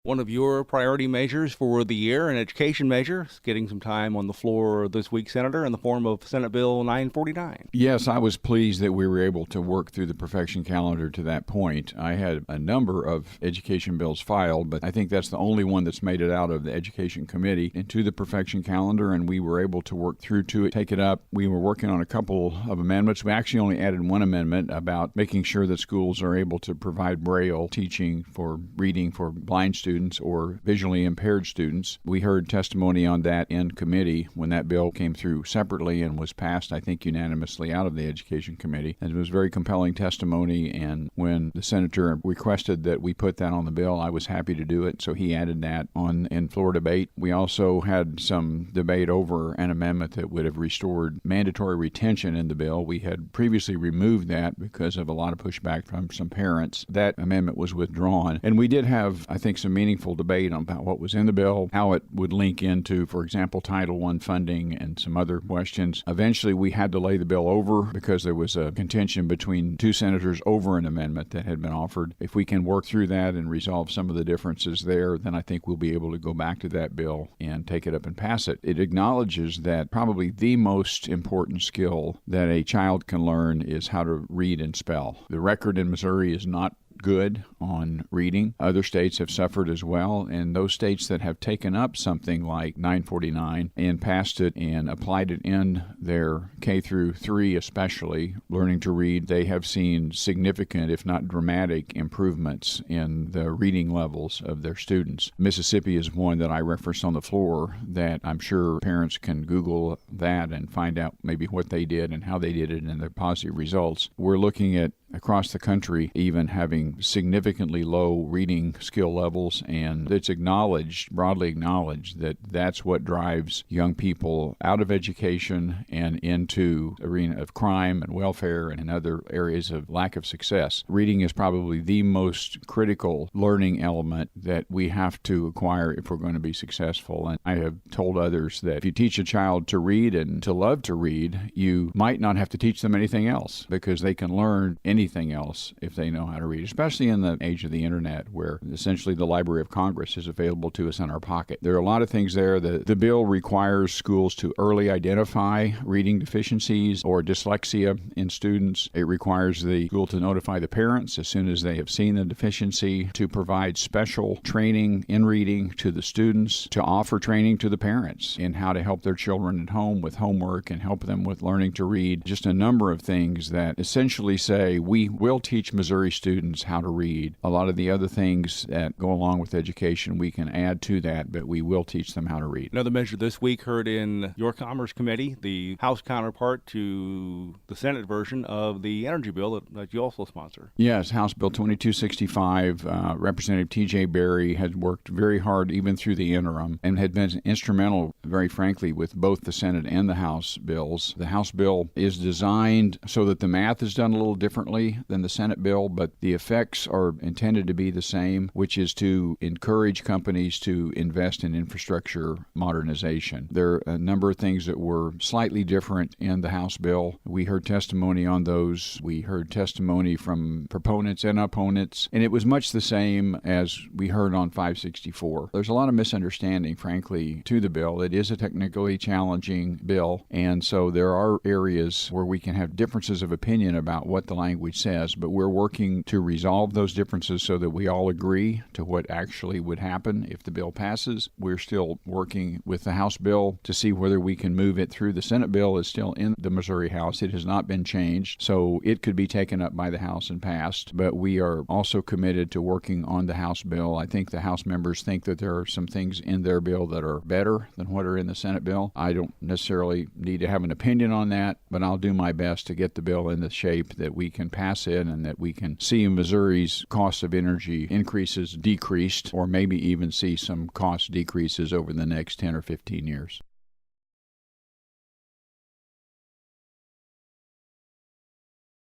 One of your priority measures for the year, an education measure, is getting some time on the floor this week, Senator, in the form of Senate Bill 949. Yes, I was pleased that we were able to work through the perfection calendar to that point. I had a number of education bills filed, but I think that's the only one that's made it out of the Education Committee into the perfection calendar, and we were able to work through to it, take it up. We were working on a couple of amendments. We actually only added one amendment about making sure that schools are able to provide Braille teaching for reading for blind students or visually impaired students. We heard testimony on that in committee when that bill came through separately and was passed, I think, unanimously out of the Education Committee. And it was very compelling testimony, and when the senator requested that we put that on the bill, I was happy to do it, so he added that on in floor debate. We also had some debate over an amendment that would have restored mandatory retention in the bill. We had previously removed that because of a lot of pushback from some parents. That amendment was withdrawn, and we did have, I think, some meaningful debate about what was in the bill, how it would link into, for example, Title I funding and some other questions. Eventually, we had to lay the bill over because there was a contention between two senators over an amendment that had been offered. If we can work through that and resolve some of the differences there, then I think we'll be able to go back to that bill and take it up and pass it. It acknowledges that probably the most important skill that a child can learn is how to read and spell. The record in Missouri is not good on reading. Other states have suffered as well, and those states that have taken up something like 949 and passed it and applied it in their K through 3 especially, learning to read, they have seen significant, if not dramatic, improvements in the reading levels of their students. Mississippi is one that I referenced on the floor that I'm sure parents can Google that and find out maybe what they did and how they did it and their positive results. We're looking at across the country even having significantly low reading skill levels, and it's acknowledged, broadly acknowledged, that that's what drives young people out of education and into the arena of crime and welfare and other areas of lack of success. Reading is probably the most critical learning element that we have to acquire if we're going to be successful. And I have told others that if you teach a child to read and to love to read, you might not have to teach them anything else because they can learn anything else if they know how to read, especially in the age of the internet where essentially the Library of Congress is available to us in our pocket. There are a lot of things there. The bill requires schools to early identify reading deficiencies or dyslexia in students. It requires the school to notify the parents as soon as they have seen the deficiency, to provide special training in reading to the students, to offer training to the parents in how to help their children at home with homework and help them with learning to read. Just a number of things that essentially say we will teach Missouri students how to read. A lot of the other things that go along with education we can add to that, but we will teach them how to read. Another measure this week heard in your Commerce Committee, the House counterpart to the Senate version of the energy bill that you also sponsor. Yes, House Bill 2265. Representative T.J. Berry had worked very hard even through the interim and had been instrumental, very frankly, with both the Senate and the House bills. The House bill is designed so that the math is done a little differently than the Senate bill, but the effects are intended to be the same, which is to encourage companies to invest in infrastructure modernization. There are a number of things that were slightly different in the House bill. We heard testimony on those. We heard testimony from proponents and opponents, and it was much the same as we heard on 564. There's a lot of misunderstanding, frankly, to the bill. It is a technically challenging bill, and so there are areas where we can have differences of opinion about what the language says, but we're working to resolve those differences so that we all agree to what actually would happen if the bill passes. We're still working with the House bill to see whether we can move it through. The Senate bill is still in the Missouri House. It has not been changed, so it could be taken up by the House and passed, but we are also committed to working on the House bill. I think the House members think that there are some things in their bill that are better than what are in the Senate bill. I don't necessarily need to have an opinion on that, but I'll do my best to get the bill in the shape that we can pass it and that we can see Missouri's cost of energy increases decreased, or maybe even see some cost decreases over the next 10 or 15 years.